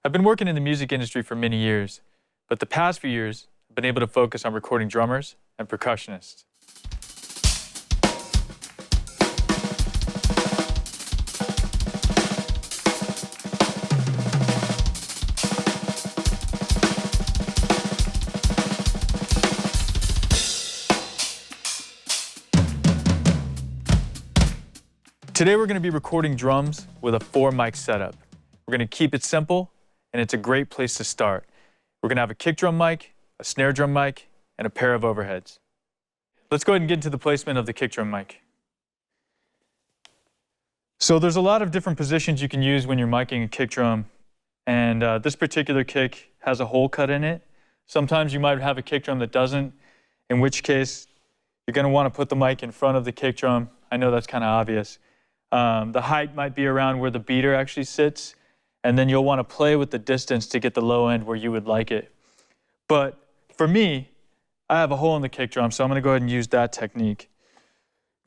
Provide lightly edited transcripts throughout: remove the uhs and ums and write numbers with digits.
I've been working in the music industry for many years, but the past few years, I've been able to focus on recording drummers and percussionists. Today we're going to be recording drums with a 4-mic setup. We're going to keep it simple, and it's a great place to start. We're going to have a kick drum mic, a snare drum mic, and a pair of overheads. Let's go ahead and get into the placement of the kick drum mic. So there's a lot of different positions you can use when you're miking a kick drum, and this particular kick has a hole cut in it. Sometimes you might have a kick drum that doesn't, in which case you're going to want to put the mic in front of the kick drum. I know that's kind of obvious. The height might be around where the beater actually sits, and then you'll want to play with the distance to get the low end where you would like it. But for me, I have a hole in the kick drum, so I'm going to go ahead and use that technique.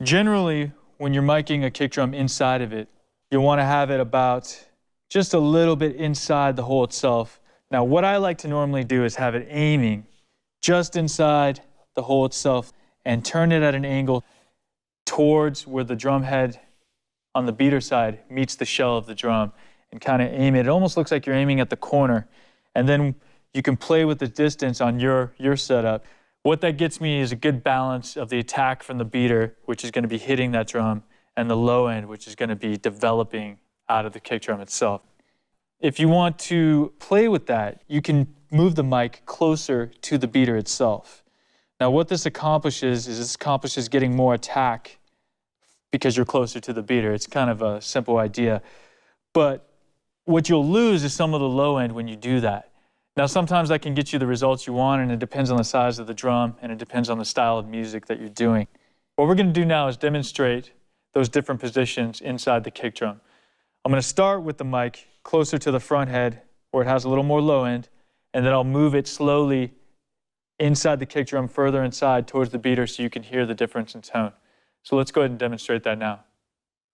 Generally, when you're miking a kick drum inside of it, you'll want to have it about just a little bit inside the hole itself. Now, what I like to normally do is have it aiming just inside the hole itself and turn it at an angle towards where the drum head on the beater side meets the shell of the drum, and kind of aim it. It almost looks like you're aiming at the corner, and then you can play with the distance on your setup. What that gets me is a good balance of the attack from the beater, which is going to be hitting that drum, and the low end, which is going to be developing out of the kick drum itself. If you want to play with that, you can move the mic closer to the beater itself. Now what this accomplishes is getting more attack because you're closer to the beater. It's kind of a simple idea. But what you'll lose is some of the low end when you do that. Now sometimes that can get you the results you want, and it depends on the size of the drum, and it depends on the style of music that you're doing. What we're going to do now is demonstrate those different positions inside the kick drum. I'm going to start with the mic closer to the front head where it has a little more low end, and then I'll move it slowly inside the kick drum, further inside towards the beater, so you can hear the difference in tone. So let's go ahead and demonstrate that now.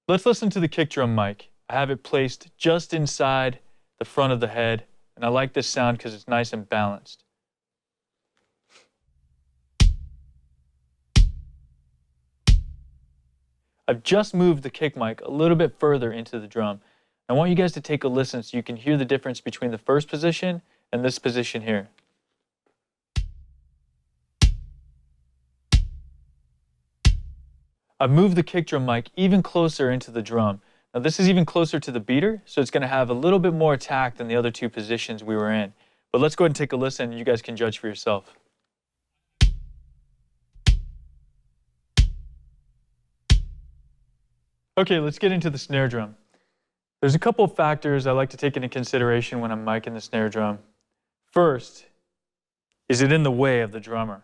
Let's listen to the kick drum mic. I have it placed just inside the front of the head, and I like this sound because it's nice and balanced. I've just moved the kick mic a little bit further into the drum. I want you guys to take a listen so you can hear the difference between the first position and this position here. I've moved the kick drum mic even closer into the drum. Now this is even closer to the beater, so it's going to have a little bit more attack than the other two positions we were in. But let's go ahead and take a listen, and you guys can judge for yourself. Okay, let's get into the snare drum. There's a couple of factors I like to take into consideration when I'm miking the snare drum. First, is it in the way of the drummer?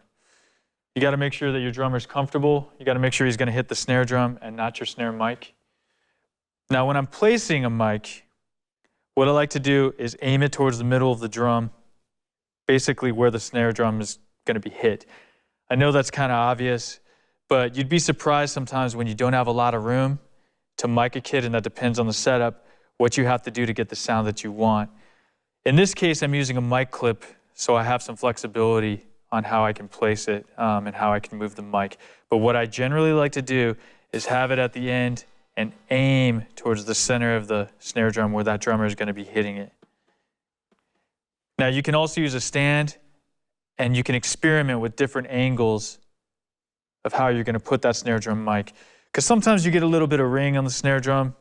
You got to make sure that your drummer's comfortable. You got to make sure he's going to hit the snare drum and not your snare mic. Now, when I'm placing a mic, what I like to do is aim it towards the middle of the drum, basically where the snare drum is going to be hit. I know that's kind of obvious, but you'd be surprised sometimes when you don't have a lot of room to mic a kit, and that depends on the setup, what you have to do to get the sound that you want. In this case, I'm using a mic clip, so I have some flexibility on how I can place it and how I can move the mic. But what I generally like to do is have it at the end and aim towards the center of the snare drum where that drummer is going to be hitting it. Now you can also use a stand, and you can experiment with different angles of how you're going to put that snare drum mic. Because sometimes you get a little bit of ring on the snare drum,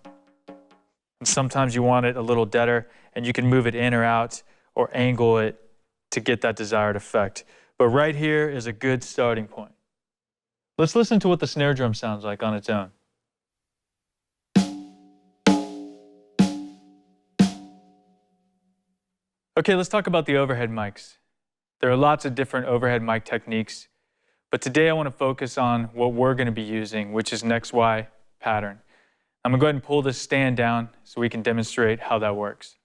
and sometimes you want it a little deader, and you can move it in or out or angle it to get that desired effect. But right here is a good starting point. Let's listen to what the snare drum sounds like on its own. Okay, let's talk about the overhead mics. There are lots of different overhead mic techniques, but today I want to focus on what we're going to be using, which is an XY pattern. I'm going to go ahead and pull this stand down so we can demonstrate how that works.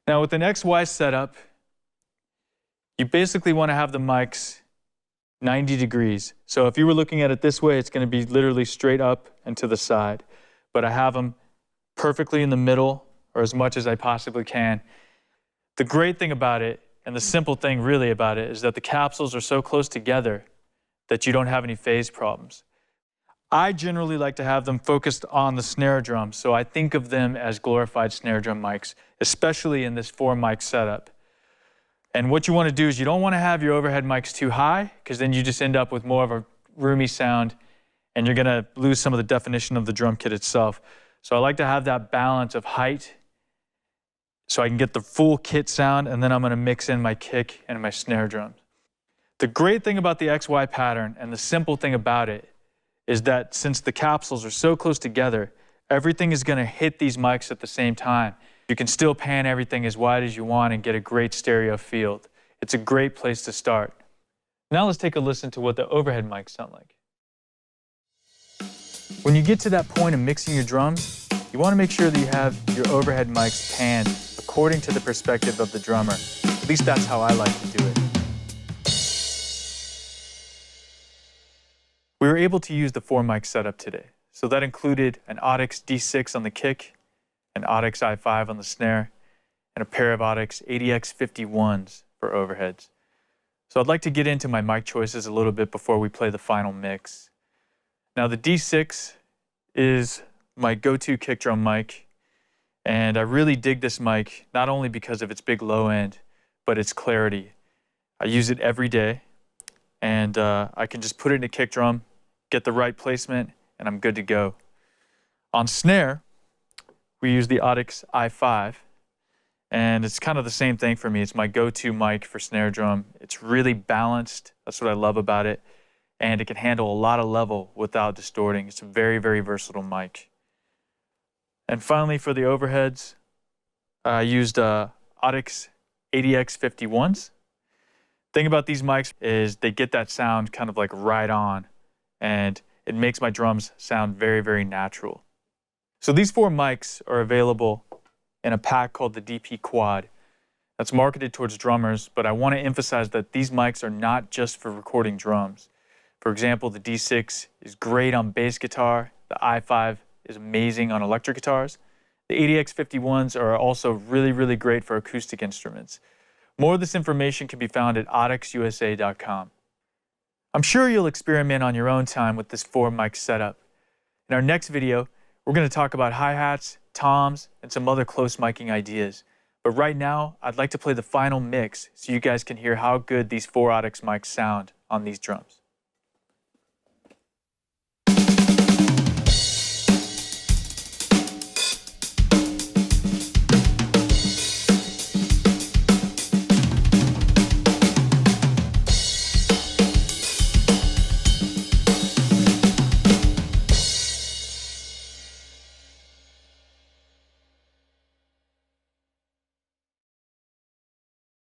Now with an XY setup, you basically want to have the mics 90 degrees. So if you were looking at it this way, it's going to be literally straight up and to the side. But I have them perfectly in the middle, or as much as I possibly can. The great thing about it, and the simple thing really about it, is that the capsules are so close together that you don't have any phase problems. I generally like to have them focused on the snare drum, so I think of them as glorified snare drum mics, especially in this 4-mic setup. And what you want to do is you don't want to have your overhead mics too high, because then you just end up with more of a roomy sound, and you're going to lose some of the definition of the drum kit itself. So I like to have that balance of height so I can get the full kit sound, and then I'm going to mix in my kick and my snare drums. The great thing about the XY pattern, and the simple thing about it, is that since the capsules are so close together, everything is going to hit these mics at the same time. You can still pan everything as wide as you want and get a great stereo field. It's a great place to start. Now let's take a listen to what the overhead mics sound like. When you get to that point of mixing your drums, you want to make sure that you have your overhead mics panned according to the perspective of the drummer. At least that's how I like to do it. We were able to use the 4-mic setup today. So that included an AUDIX D6 on the kick, an AUDIX i5 on the snare, and a pair of AUDIX AUDX 51s for overheads. So I'd like to get into my mic choices a little bit before we play the final mix. Now the D6 is my go-to kick drum mic, and I really dig this mic not only because of its big low end, but its clarity. I use it every day, and I can just put it in a kick drum, get the right placement, and I'm good to go. On snare, we use the AUDIX i5, and it's kind of the same thing for me. It's my go-to mic for snare drum. It's really balanced. That's what I love about it, and it can handle a lot of level without distorting. It's a very, very versatile mic. And finally, for the overheads, I used AUDIX AUDX 51s. Thing about these mics is they get that sound kind of like right on, and it makes my drums sound very, very natural. So these 4 mics are available in a pack called the DP Quad. That's marketed towards drummers, but I want to emphasize that these mics are not just for recording drums. For example, the D6 is great on bass guitar, the i5 is amazing on electric guitars. The AUDX 51s are also really, really great for acoustic instruments. More of this information can be found at audixusa.com. I'm sure you'll experiment on your own time with this 4-mic setup. In our next video, we're going to talk about hi-hats, toms, and some other close miking ideas. But right now, I'd like to play the final mix so you guys can hear how good these 4 AUDIX mics sound on these drums.